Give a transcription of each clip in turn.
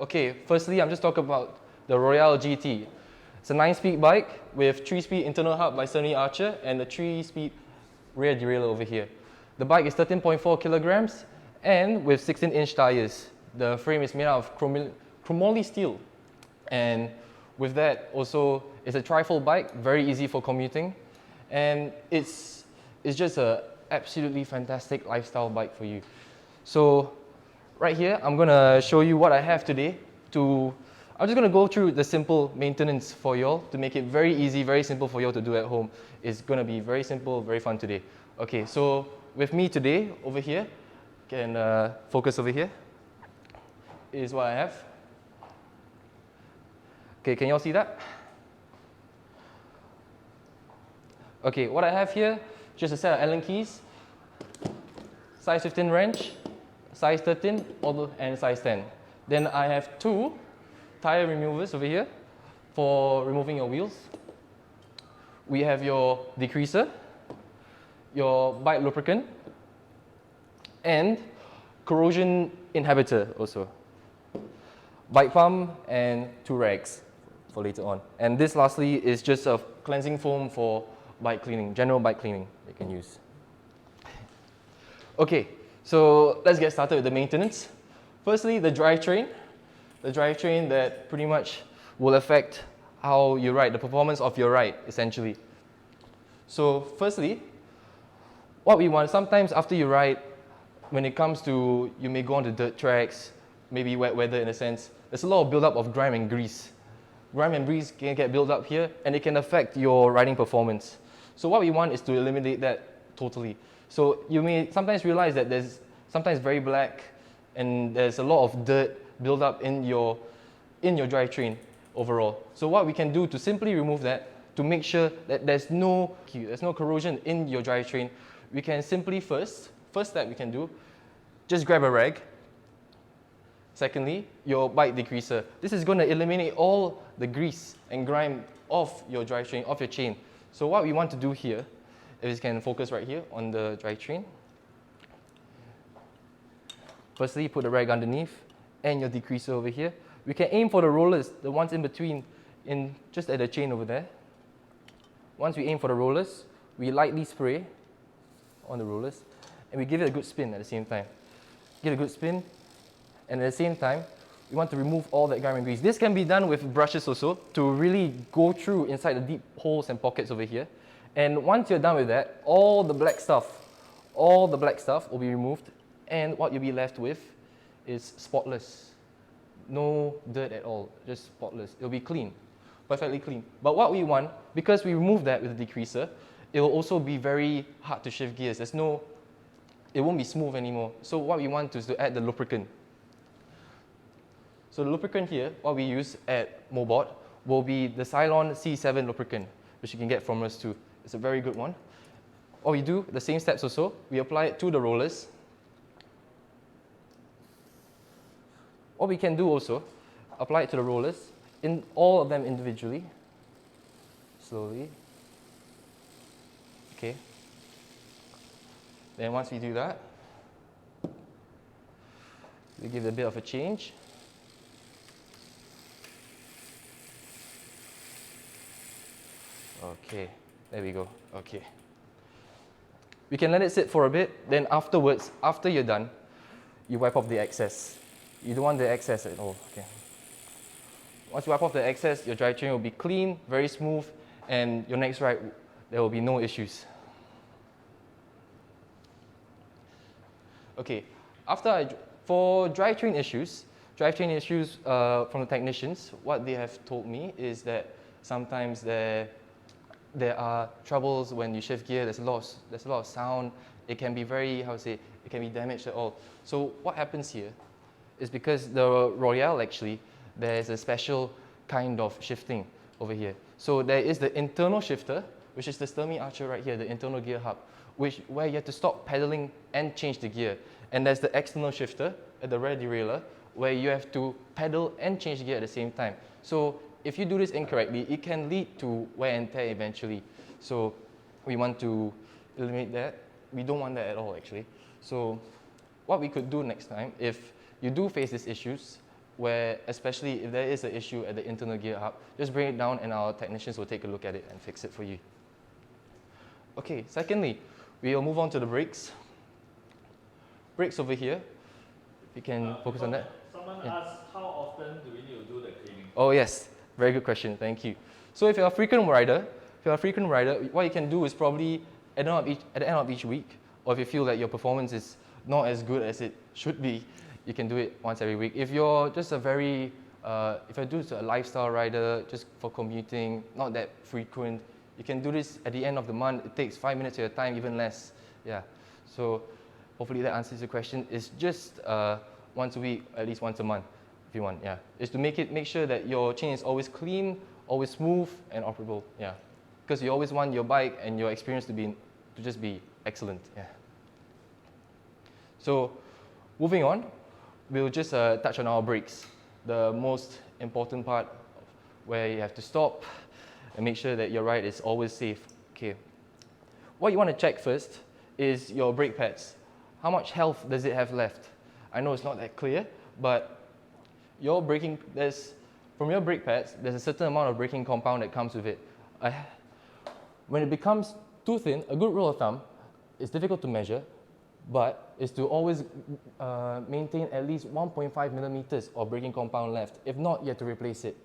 Okay, firstly, I'm just talking about the Royale GT. It's a 9-speed bike with 3-speed internal hub by Sony Archer and a 3-speed rear derailleur over here. The bike is 13.4 kilograms and with 16-inch tires. The frame is made out of chromoly steel. And with that, also, it's a trifold bike, very easy for commuting. And it's just an absolutely fantastic lifestyle bike for you. So right here, I'm gonna show you what I have today. I'm just gonna go through the simple maintenance for y'all to make it very easy, very simple for y'all to do at home. It's gonna be very simple, very fun today. Okay, so with me today, over here, can focus over here, is what I have. Okay, can y'all see that? Okay, what I have here, just a set of Allen keys, size 15 wrench, size 13, and size 10. Then I have 2 tire removers over here for removing your wheels. We have your degreaser, your bike lubricant, and corrosion inhibitor also. Bike pump and 2 rags for later on. And this lastly is just a cleansing foam for bike cleaning, general bike cleaning you can use. Okay, so let's get started with the maintenance. Firstly, the drivetrain. The drivetrain that pretty much will affect how you ride, the performance of your ride, essentially. So firstly, what we want, sometimes after you ride, when it comes to, you may go on the dirt tracks, maybe wet weather in a sense, there's a lot of build-up of grime and grease. Grime and grease can get built up here, and it can affect your riding performance. So what we want is to eliminate that totally. So you may sometimes realize that there's sometimes very black, and there's a lot of dirt build up in your drivetrain overall. So what we can do to simply remove that, to make sure that there's no corrosion in your drivetrain, we can simply first step we can do, just grab a rag. Secondly, your bike degreaser. This is going to eliminate all the grease and grime off your drivetrain, off your chain. So what we want to do here, if you can focus right here on the drivetrain. Firstly, put the rag underneath and your degreaser over here. We can aim for the rollers, the ones in between, just at the chain over there. Once we aim for the rollers, we lightly spray on the rollers, and we give it a good spin at the same time. Give it a good spin, and at the same time, we want to remove all that grime and grease. This can be done with brushes also, to really go through inside the deep holes and pockets over here. And once you're done with that, all the black stuff will be removed, and what you'll be left with is spotless. No dirt at all, just spotless. It'll be clean, perfectly clean. But what we want, because we remove that with the degreaser, it will also be very hard to shift gears. It won't be smooth anymore. So what we want is to add the lubricant. So the lubricant here, what we use at Mobot, will be the Cylon C7 lubricant, which you can get from us too. It's a very good one. What we do, the same steps also, we apply it to the rollers. What we can do also, apply it to the rollers, in all of them individually, slowly. Okay. Then once we do that, we give it a bit of a change. Okay, there we go. Okay. We can let it sit for a bit, then afterwards, after you're done, you wipe off the excess. You don't want the excess at all. Okay. Once you wipe off the excess, your drivetrain will be clean, very smooth, and your next ride, there will be no issues. Okay, for drivetrain issues from the technicians, what they have told me is that sometimes there are troubles when you shift gear. There's a lot of sound. It can be very, it can be damaged at all. So what happens here is, because the Royale actually, there's a special kind of shifting over here. So there is the internal shifter, which is the Sony Archer right here, the internal gear hub, where you have to stop pedaling and change the gear. And there's the external shifter at the rear derailleur, where you have to pedal and change gear at the same time. So if you do this incorrectly, it can lead to wear and tear eventually. So we want to eliminate that. We don't want that at all, actually. So what we could do next time, if you do face these issues, where especially if there is an issue at the internal gear hub, just bring it down and our technicians will take a look at it and fix it for you. Okay, secondly, we'll move on to the brakes. Brakes over here, you can focus on that. Someone asked, how often do we need to do the cleaning? Oh yes, very good question, thank you. So if you're a frequent rider, what you can do is probably at the end of each week, or if you feel that your performance is not as good as it should be, you can do it once every week. If you're just a very, if you're just a lifestyle rider, just for commuting, not that frequent, you can do this at the end of the month. It takes 5 minutes of your time, even less. Yeah. So hopefully that answers your question. It's just once a week, at least once a month, if you want. Yeah. Is to make sure that your chain is always clean, always smooth and operable. Yeah. Because you always want your bike and your experience to just be excellent. Yeah. So moving on, we'll just touch on our brakes, the most important part where you have to stop and make sure that your ride is always safe. Okay. What you want to check first is your brake pads. How much health does it have left? I know it's not that clear, but your braking, from your brake pads, there's a certain amount of braking compound that comes with it. When it becomes too thin, a good rule of thumb, it's difficult to measure, but is to always maintain at least 1.5 millimeters of braking compound left. If not, you have to replace it.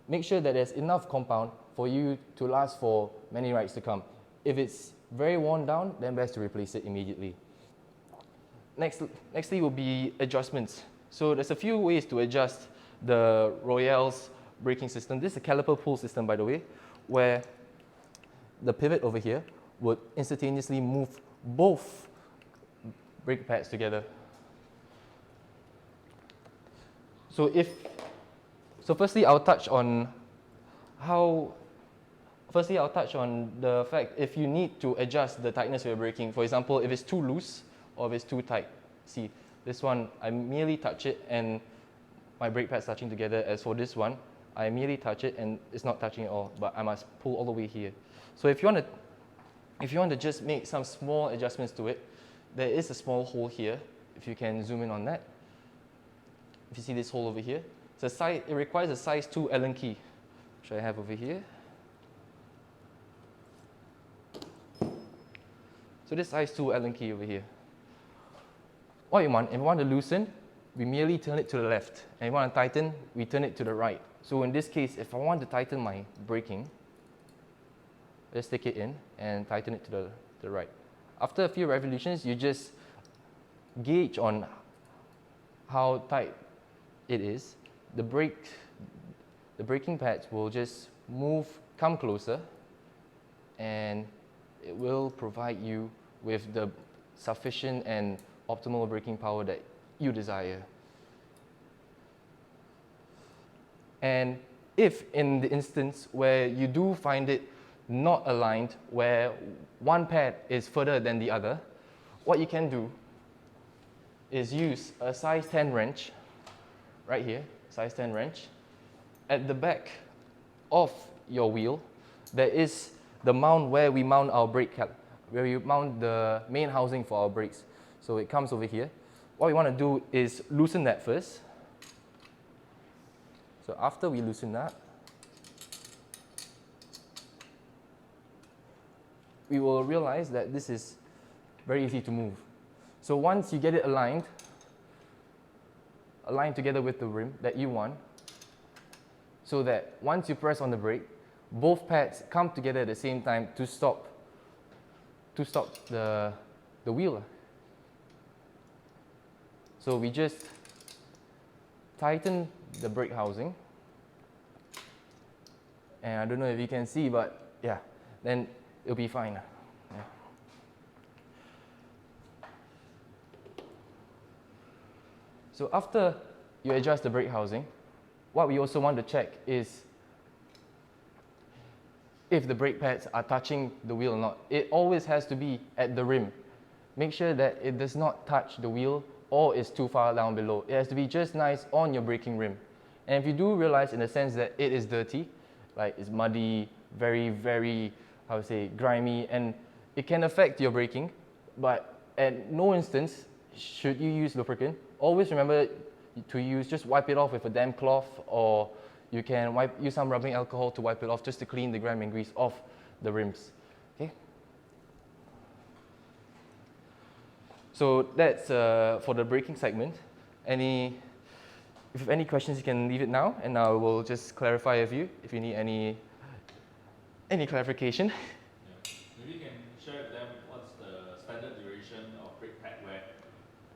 Make sure that there's enough compound for you to last for many rides to come. If it's very worn down, then best to replace it immediately. Nextly will be adjustments. So there's a few ways to adjust the Royale's braking system. This is a caliper pull system, by the way, where the pivot over here would instantaneously move both brake pads together. So firstly, I'll touch on the fact if you need to adjust the tightness of your braking. For example, if it's too loose or if it's too tight. See, this one, I merely touch it and my brake pad's touching together. As for this one, I merely touch it and it's not touching at all, but I must pull all the way here. So if you want to just make some small adjustments to it, there is a small hole here, if you can zoom in on that. If you see this hole over here, it requires a size 2 Allen key, which I have over here. So this size 2 Allen key over here. What you want, if you want to loosen, we merely turn it to the left. And if you want to tighten, we turn it to the right. So in this case, if I want to tighten my braking, just stick it in and tighten it to the right. After a few revolutions, you just gauge on how tight it is. The braking pads will just come closer, and it will provide you with the sufficient and optimal braking power that you desire. And if in the instance where you do find it not aligned, where one pad is further than the other, what you can do is use a size 10 wrench, right here, size 10 wrench. At the back of your wheel, there is the mount where we mount our brake cap, where we mount the main housing for our brakes. So it comes over here. What we want to do is loosen that first. So after we loosen that, we will realize that this is very easy to move. So once you get it aligned together with the rim that you want, so that once you press on the brake, both pads come together at the same time to stop the wheel. So we just tighten the brake housing, and I don't know if you can see, but yeah, then it'll be fine. Yeah. So after you adjust the brake housing, what we also want to check is if the brake pads are touching the wheel or not. It always has to be at the rim. Make sure that it does not touch the wheel or is too far down below. It has to be just nice on your braking rim. And if you do realize in the sense that it is dirty, like it's muddy, very, very, how to say, grimy, and it can affect your braking, but at no instance should you use lubricant. Always remember to use, just wipe it off with a damp cloth, or you can use some rubbing alcohol to wipe it off just to clean the grime and grease off the rims. Okay. So that's for the braking segment. If you have any questions, you can leave it now, and I will just clarify with you if you need any clarification. Yeah. Maybe you can share with them what's the standard duration of brake pad wear.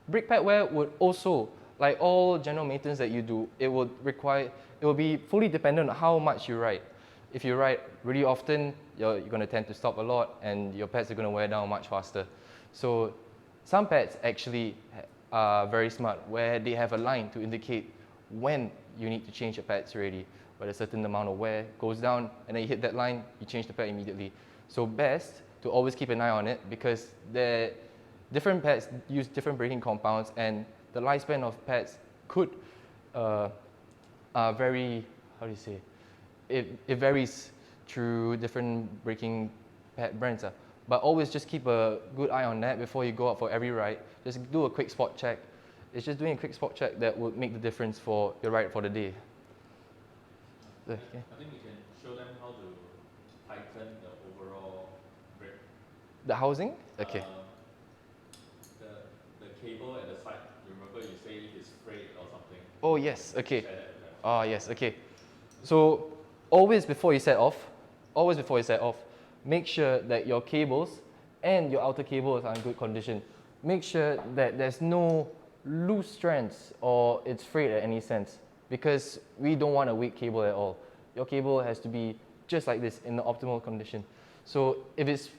Brake pad wear would also, like all general maintenance that you do, it will be fully dependent on how much you ride. If you ride really often, you're going to tend to stop a lot, and your pads are going to wear down much faster. So some pads actually are very smart, where they have a line to indicate when you need to change your pads already. But a certain amount of wear goes down, and then you hit that line, you change the pad immediately. So best to always keep an eye on it, because different pads use different braking compounds, and the lifespan of pads could very, how do you say, it varies through different braking pad brands. But always just keep a good eye on that before you go out for every ride. Just do a quick spot check. It's just doing a quick spot check that will make the difference for your ride for the day. Okay. I think we can show them how to tighten the overall brake. The housing? Okay. The cable at the side, remember you say it's frayed or something? Oh yes, okay. Share that with them. Ah yes, okay. So always before you set off, make sure that your cables and your outer cables are in good condition. Make sure that there's no loose strands or it's frayed at any sense, because we don't want a weak cable at all. Your cable has to be just like this in the optimal condition. So if it's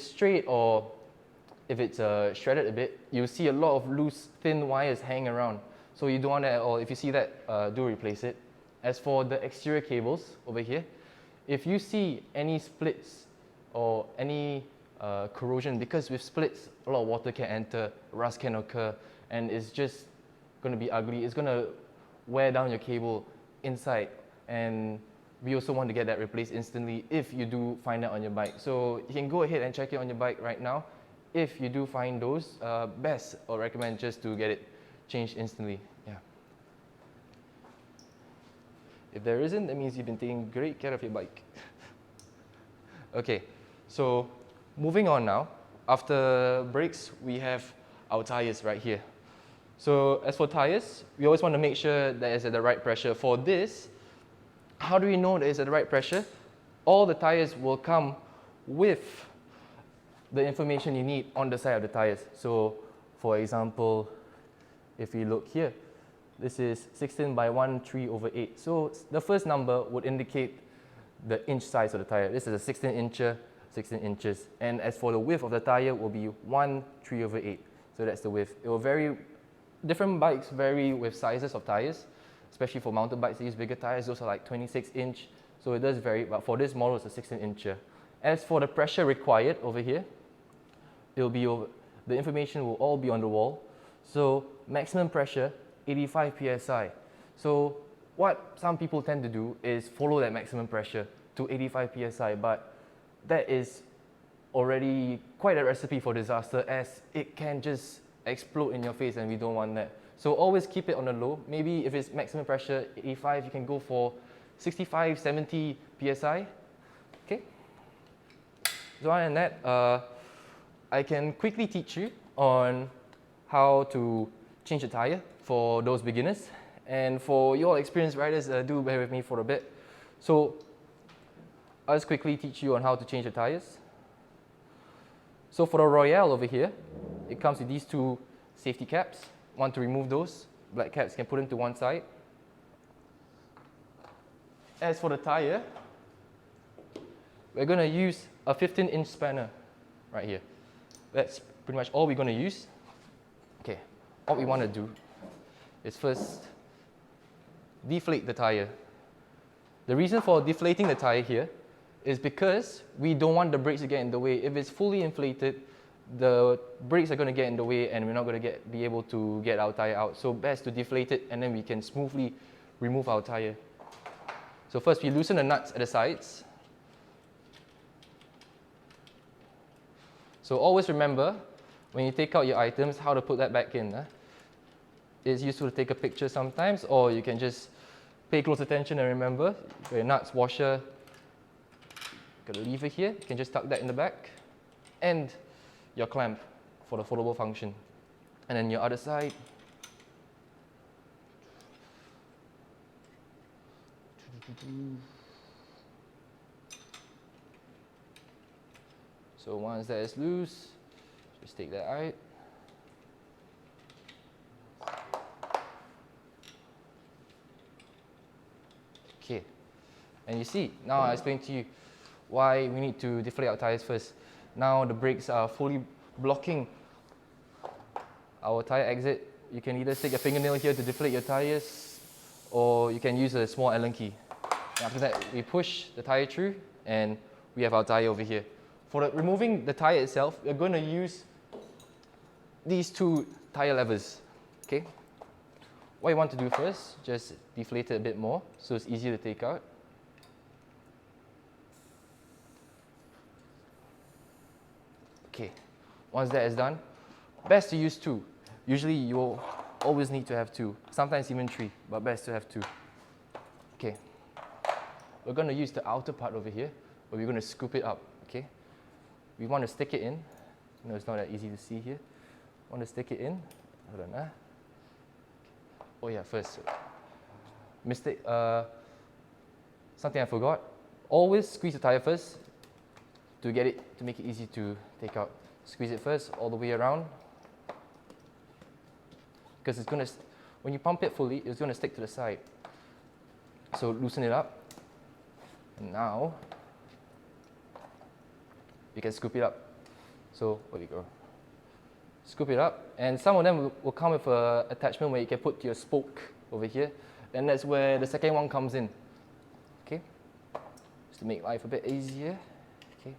straight or if it's shredded a bit, you'll see a lot of loose, thin wires hanging around. So you don't want that at all. If you see that, do replace it. As for the exterior cables over here, if you see any splits or any corrosion, because with splits, a lot of water can enter, rust can occur, and it's just going to be ugly. It's going to wear down your cable inside, and we also want to get that replaced instantly if you do find that on your bike. So you can go ahead and check it on your bike right now. If you do find those, best or recommend just to get it changed instantly. Yeah. If there isn't, that means you've been taking great care of your bike. Okay, so moving on now. After brakes, we have our tires right here. So as for tires, we always want to make sure that it's at the right pressure. For this, how do we know that it's at the right pressure? All the tires will come with the information you need on the side of the tires. So for example, if you look here, this is 16 by 1/3/8. So the first number would indicate the inch size of the tire. This is a 16 incher, 16 inches. And as for the width of the tire, will be 1/3/8. So that's the width. It will vary. Different bikes vary with sizes of tires, especially for mountain bikes, they use bigger tires. Those are like 26 inch. So it does vary, but for this model, it's a 16 incher. As for the pressure required over here, it'll be the information will all be on the wall. So maximum pressure, 85 psi. So what some people tend to do is follow that maximum pressure to 85 psi, but that is already quite a recipe for disaster, as it can just explode in your face, and we don't want that. So always keep it on the low. Maybe if it's maximum pressure 85, you can go for 65, 70 psi. Okay. So other than that, I can quickly teach you on how to change a tire for those beginners. And for your experienced riders, do bear with me for a bit. So I'll just quickly teach you on how to change the tires. So for the Royale over here, it comes with these two safety caps. Want to remove those black caps, you can put them to one side. As for the tire, we're going to use a 15-inch spanner right here. That's pretty much all we're going to use. Okay, what we want to do is first deflate the tire. The reason for deflating the tire here is because we don't want the brakes to get in the way. If it's fully inflated, the brakes are going to get in the way, and we're not going to be able to get our tire out. So best to deflate it, and then we can smoothly remove our tire. So first we loosen the nuts at the sides. So always remember, when you take out your items, how to put that back in. it's useful to take a picture sometimes, or you can just pay close attention and remember your nuts, washer, got a lever here, you can just tuck that in the back, and your clamp for the foldable function. And then your other side, so once that is loose, just take that out. Okay, and you see, now I explain to you why we need to deflate our tires first. Now the brakes are fully blocking our tire exit. You can either stick a fingernail here to deflate your tires, or you can use a small Allen key. And after that, we push the tire through, and we have our tire over here. For removing the tire itself, we're going to use these two tire levers. Okay. What you want to do first, just deflate it a bit more so it's easier to take out. Okay, once that is done, best to use two. Usually you will always need to have two, sometimes even three, but best to have two. Okay, we're going to use the outer part over here, but we're going to scoop it up. Okay, we want to stick it in. No, it's not that easy to see here. Want to stick it in. Hold on. Oh yeah, first, mistake, something I forgot. Always squeeze the tire first to make it easy to take out. Squeeze it first all the way around, because it's gonna, when you pump it fully, it's gonna stick to the side. So loosen it up, and now you can scoop it up. So there we go. Scoop it up, and some of them will come with an attachment where you can put your spoke over here, and that's where the second one comes in. Okay, just to make life a bit easier. Okay.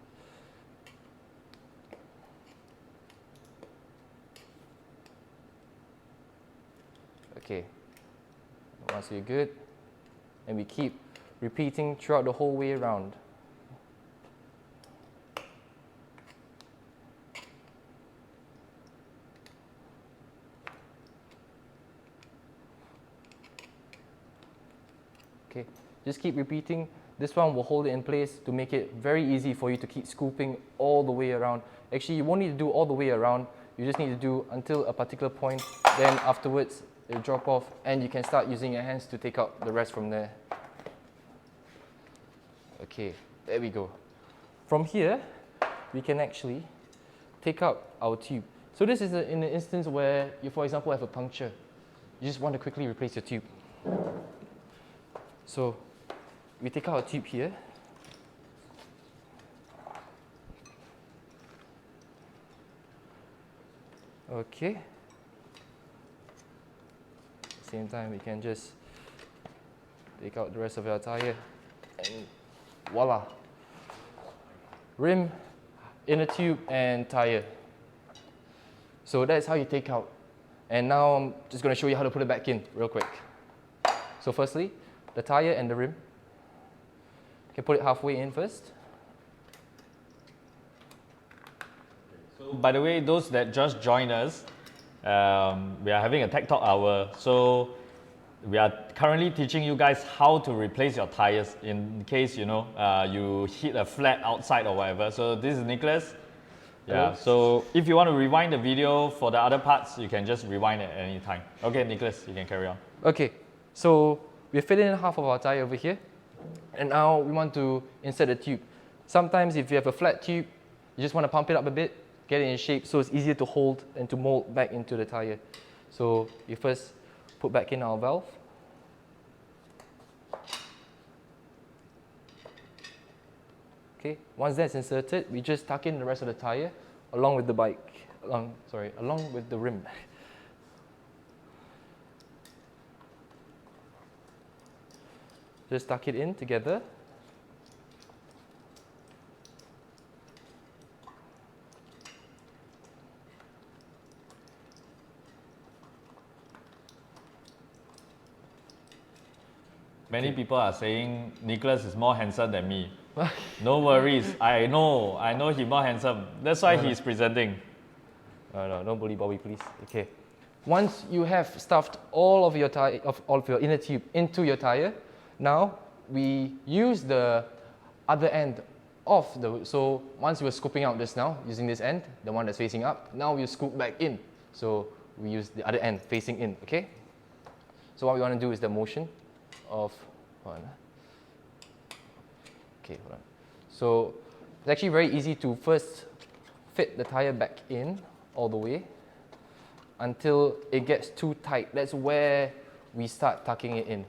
Okay. Once you're good, and we keep repeating throughout the whole way around. Okay, just keep repeating. This one will hold it in place to make it very easy for you to keep scooping all the way around. Actually, you won't need to do all the way around. You just need to do until a particular point. Then afterwards, it'll drop off, and you can start using your hands to take out the rest from there. Okay, there we go. From here, we can actually take out our tube. So this is in an instance where you, for example, have a puncture. You just want to quickly replace your tube. So we take out a tube here. Okay. At the same time, we can just take out the rest of our tire, and voila. Rim, inner tube, and tire. So that's how you take out. And now I'm just going to show you how to put it back in real quick. So firstly, the tire and the rim. You can put it halfway in first. So by the way, those that just joined us, we are having a Tech Talk hour. So we are currently teaching you guys how to replace your tires in case you hit a flat outside or whatever. So this is Nicholas. Yeah. So if you want to rewind the video for the other parts, you can just rewind at any time. Okay, Nicholas, you can carry on. Okay. So we fit in half of our tire over here, and now we want to insert a tube. Sometimes if you have a flat tube, you just want to pump it up a bit, get it in shape so it's easier to hold and to mold back into the tire. So we first put back in our valve. Okay, once that's inserted, we just tuck in the rest of the tire along with the along with the rim. Just tuck it in together. Many people are saying Nicholas is more handsome than me. No worries, I know he's more handsome. That's why he's presenting. No, don't bully Bobby, please. Okay, Once you have stuffed all of your inner tube into your tire, now we use the other end of the, so once we were scooping out just now using this end, the one that's facing up, now we scoop back in. So we use the other end facing in, okay? So what we want to do is the motion of, hold on. Okay, hold on. So it's actually very easy to first fit the tire back in all the way until it gets too tight. That's where we start tucking it in.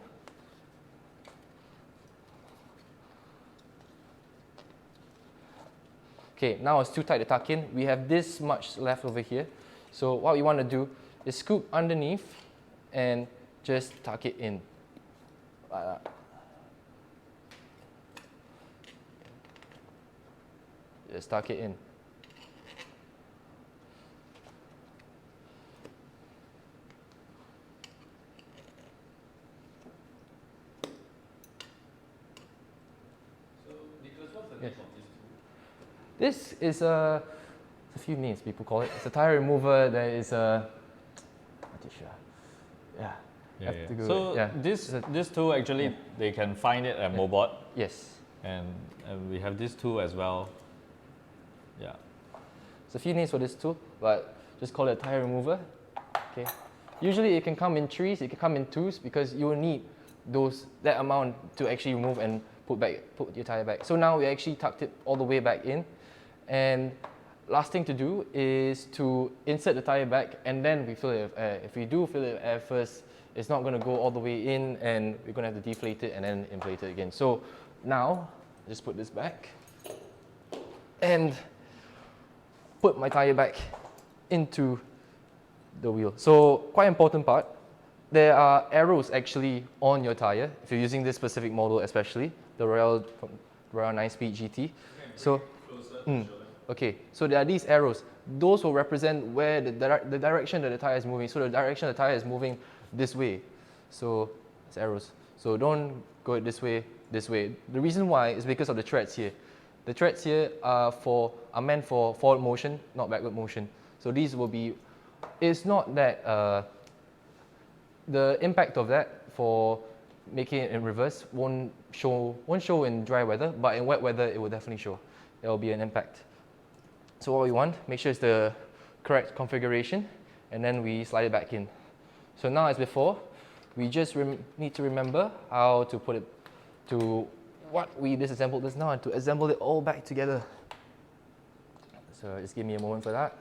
Okay, now it's too tight to tuck in. We have this much left over here. So what we want to do is scoop underneath and just tuck it in like that. Just tuck it in. This is a few names people call it. It's a tire remover. There is a, So this tool actually they can find it at Mobot. Yes. And we have this tool as well. Yeah. There's a few names for this tool, but just call it a tire remover. Okay. Usually it can come in threes, it can come in twos because you will need that amount to actually remove and put your tire back. So now we actually tucked it all the way back in. And last thing to do is to insert the tire back and then we fill it with air. If we do fill it with air first, it's not going to go all the way in and we're going to have to deflate it and then inflate it again. So now, just put this back and put my tire back into the wheel. So quite important part, there are arrows actually on your tire if you're using this specific model, especially the Royale 9-speed GT. So, okay, so there are these arrows. Those will represent where the direction that the tire is moving. So the direction of the tire is moving this way. So it's arrows. So don't go this way, this way. The reason why is because of the treads here. The treads here are meant for forward motion, not backward motion. So these will be, it's not that, the impact of that for making it in reverse won't show in dry weather, but in wet weather it will definitely show. There will be an impact. So what we want, make sure it's the correct configuration, and then we slide it back in. So now as before, we just need to remember how to put it to what we disassembled just now and to assemble it all back together. So just give me a moment for that.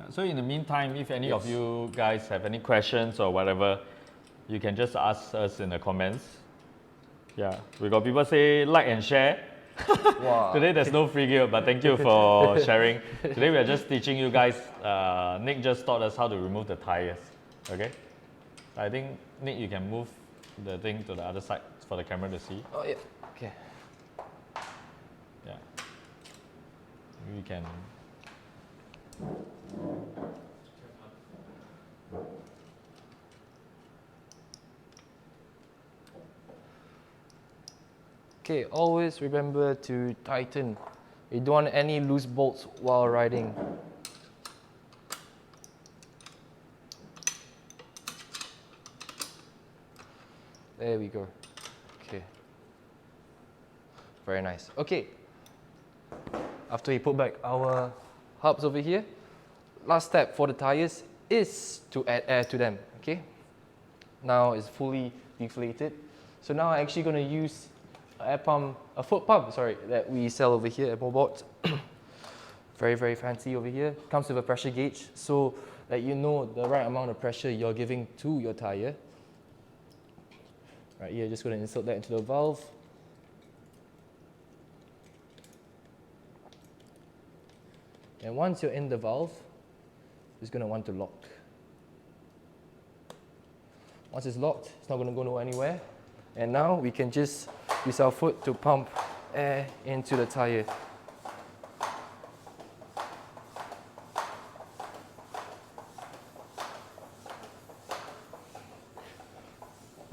So in the meantime, if any of you guys have any questions or whatever, you can just ask us in the comments. Yeah, we got people say like and share. Wow. Today there's no free gift, but thank you for sharing. Today we are just teaching you guys. Nick just taught us how to remove the tires. Okay, I think Nick, you can move the thing to the other side for the camera to see. Oh yeah. Okay. Yeah. We can. Okay, always remember to tighten. You don't want any loose bolts while riding. There we go. Okay. Very nice. Okay. After we put back our hubs over here, last step for the tires is to add air to them. Okay. Now it's fully deflated. So now I'm actually going to use a foot pump, that we sell over here at Mobot. Very, very fancy over here. Comes with a pressure gauge, so that you know the right amount of pressure you're giving to your tire. Right here, just going to insert that into the valve. And once you're in the valve, it's going to want to lock. Once it's locked, it's not going to go anywhere. And now we can just use our foot to pump air into the tire.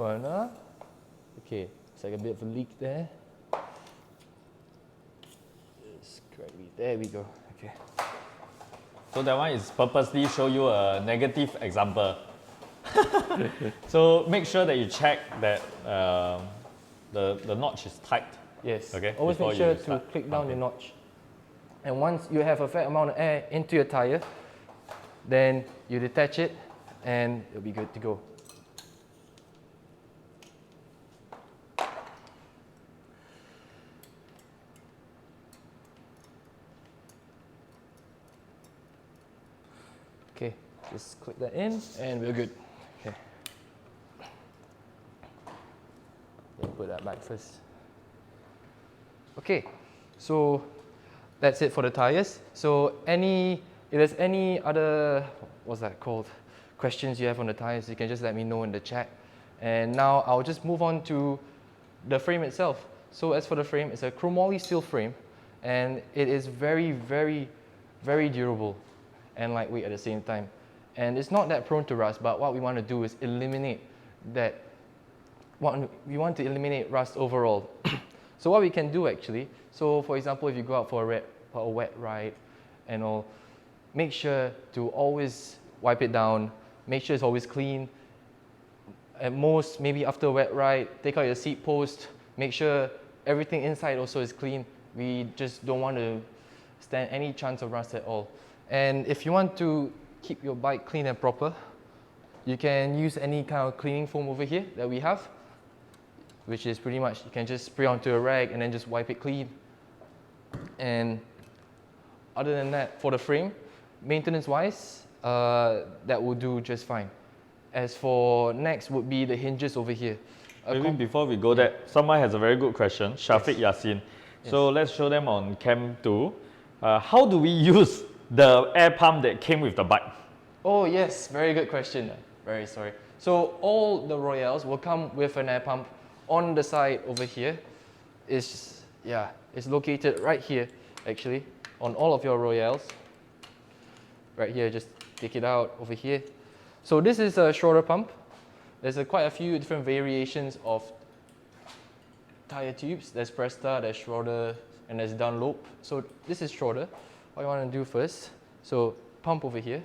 burner. Okay, it's like a bit of a leak there. Just correctly, there we go. Okay. So that one is purposely show you a negative example. So make sure that you check that the notch is tight. Yes. Okay. Always before make sure you to start click down the pumping. notch. And once you have a fair amount of air into your tire, then you detach it and it'll be good to go. Okay, just click that in and we're good. Okay. Yeah, put that back first. Okay, so that's it for the tires. So if there's any other, what's that called, questions you have on the tires, you can just let me know in the chat. And now I'll just move on to the frame itself. So as for the frame, it's a chromoly steel frame, and it is very, very, very durable and lightweight at the same time. And it's not that prone to rust, but what we want to do is eliminate that. We want to eliminate rust overall. So what we can do actually, so for example, if you go out for a wet ride and all, make sure to always wipe it down, make sure it's always clean. At most, maybe after a wet ride, take out your seat post, make sure everything inside also is clean. We just don't want to stand any chance of rust at all. And if you want to keep your bike clean and proper, you can use any kind of cleaning foam over here that we have, which is pretty much, you can just spray onto a rag and then just wipe it clean. And other than that, for the frame, maintenance-wise, that will do just fine. As for next would be the hinges over here. Maybe before we go there, someone has a very good question, Shafiq Yassin. So let's show them on cam 2. How do we use the air pump that came with the bike? Oh yes, very good question. Very sorry. So all the Royales will come with an air pump on the side over here. It's located right here actually on all of your Royales. Right here, just take it out over here. So this is a Schroeder pump. There's quite a few different variations of tire tubes. There's Presta, there's Schroeder, and there's Dunlop. So this is Schroeder. What you want to do first, so pump over here.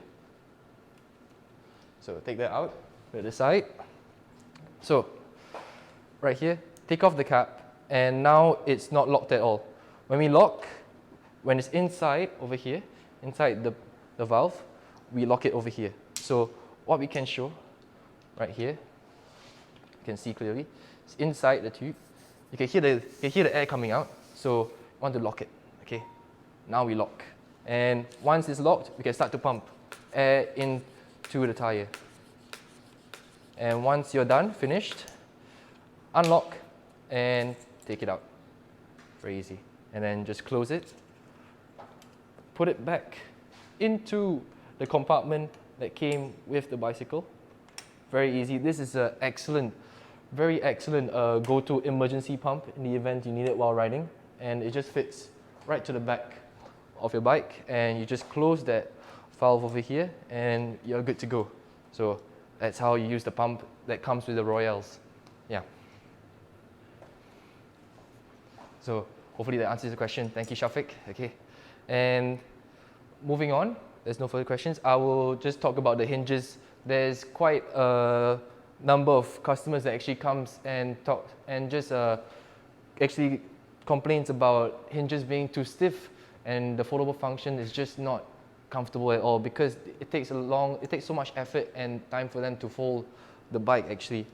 So take that out, put it aside. So right here, take off the cap, and now it's not locked at all. When we lock, when it's inside over here, inside the valve, we lock it over here. So what we can show right here, you can see clearly, it's inside the tube. You can hear the air coming out. So we want to lock it. Okay, now we lock, and once it's locked, we can start to pump air into the tire. And once you're done, finished, unlock and take it out. Very easy. And then just close it. Put it back into the compartment that came with the bicycle. Very easy. This is an excellent, very excellent go-to emergency pump in the event you need it while riding. And it just fits right to the back of your bike. And you just close that valve over here and you're good to go. So that's how you use the pump that comes with the Royales. Yeah. So hopefully that answers the question. Thank you, Shafiq. Okay. And moving on, there's no further questions. I will just talk about the hinges. There's quite a number of customers that actually comes and talk and just actually complains about hinges being too stiff and the foldable function is just not comfortable at all because it takes so much effort and time for them to fold the bike actually.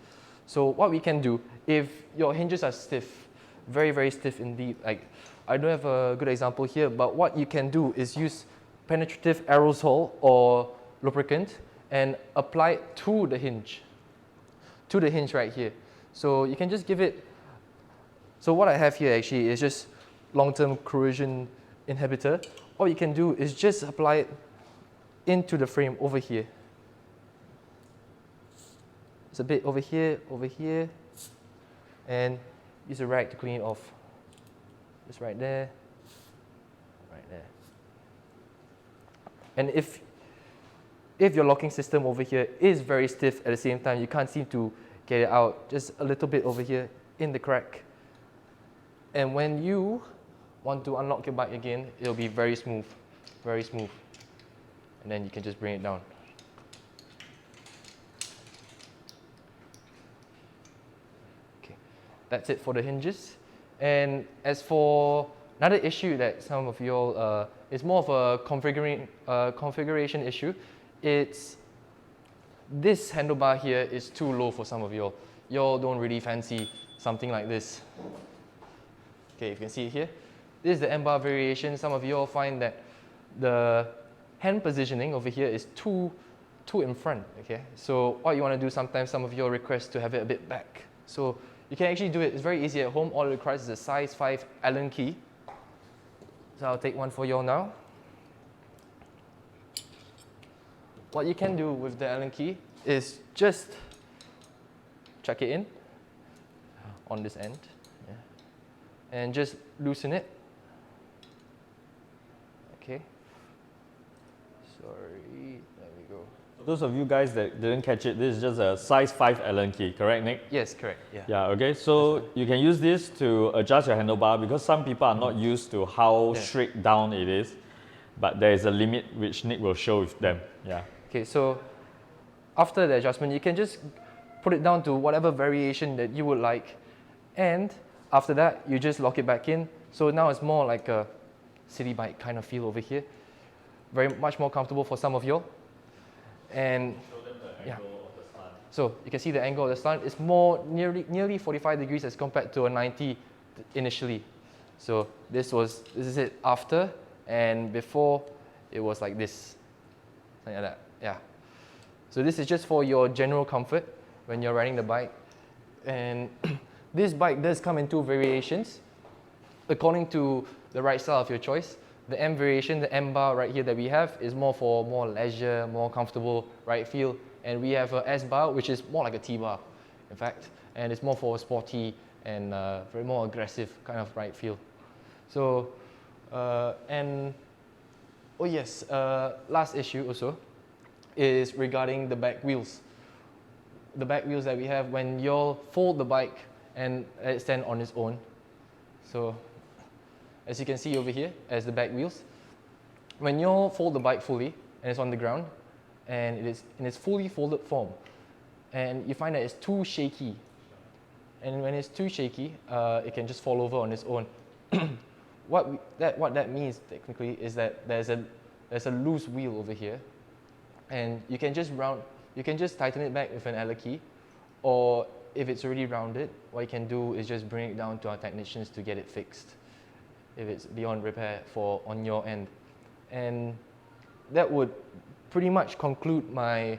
So what we can do, if your hinges are stiff, very, very stiff indeed, like I don't have a good example here, but what you can do is use penetrative aerosol or lubricant and apply it to the hinge right here. So you can just give it, so what I have here actually is just long-term corrosion inhibitor. All you can do is just apply it into the frame over here. It's a bit over here, and use a rag to clean it off. Just right there, right there. And if your locking system over here is very stiff at the same time, you can't seem to get it out just a little bit over here in the crack. And when you want to unlock your bike again, it'll be very smooth, very smooth. And then you can just bring it down. Okay, that's it for the hinges. And as for another issue that some of you all, it's more of a configuration issue. It's this handlebar here is too low for some of you all. You all don't really fancy something like this. Okay, if you can see it here. This is the M-bar variation. Some of you all find that the hand positioning over here is too in front, okay? So what you want to do sometimes, some of you all request to have it a bit back. So you can actually do it, it's very easy at home. All it requires is a size 5 Allen key. So I'll take one for you all now. What you can do with the Allen key is just chuck it in on this end, yeah, and just loosen it. Okay. Sorry, there we go. Those of you guys that didn't catch it, this is just a size 5 Allen key, correct, Nick? Yes, correct. Yeah. Yeah, okay. So you can use this to adjust your handlebar because some people are not used to how straight down it is, but there is a limit which Nick will show with them. Yeah. Okay, so after the adjustment, you can just put it down to whatever variation that you would like. And after that, you just lock it back in. So now it's more like a city bike kind of feel over here. Very much more comfortable for some of you. And Show them the angle of the slant. so you can see the angle of the slant is more nearly 45 degrees as compared to a 90 initially. So this is it after, and before it was like this, something like that. Yeah. So this is just for your general comfort when you're riding the bike. And this bike does come in two variations according to the ride style of your choice. The M variation, the M bar right here that we have is more for more leisure, more comfortable ride feel. And we have a S bar, which is more like a T bar, in fact. And it's more for sporty and very more aggressive kind of ride feel. So, and oh yes, last issue also is regarding the back wheels. The back wheels that we have when you'll fold the bike and let it stand on its own. So, as you can see over here, as the back wheels, when you fold the bike fully and it's on the ground and it is in its fully folded form, and you find that it's too shaky, and when it's too shaky, it can just fall over on its own. What that means technically is that there's a loose wheel over here, and you can just tighten it back with an Allen key, or if it's already rounded, what you can do is just bring it down to our technicians to get it fixed if it's beyond repair on your end. And that would pretty much conclude my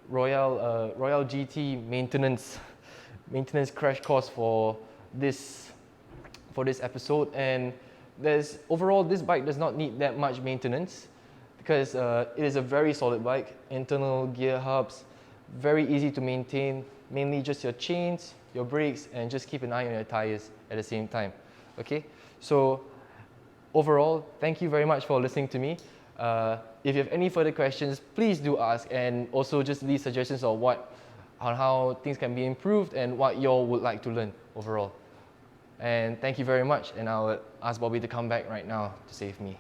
Royale GT maintenance crash course for this episode. And overall this bike does not need that much maintenance because it is a very solid bike. Internal gear hubs, very easy to maintain, mainly just your chains, your brakes, and just keep an eye on your tires at the same time. Okay, so overall, thank you very much for listening to me. If you have any further questions, please do ask, and also just leave suggestions on how things can be improved and what you all would like to learn overall. And thank you very much, and I'll ask Bobby to come back right now to save me.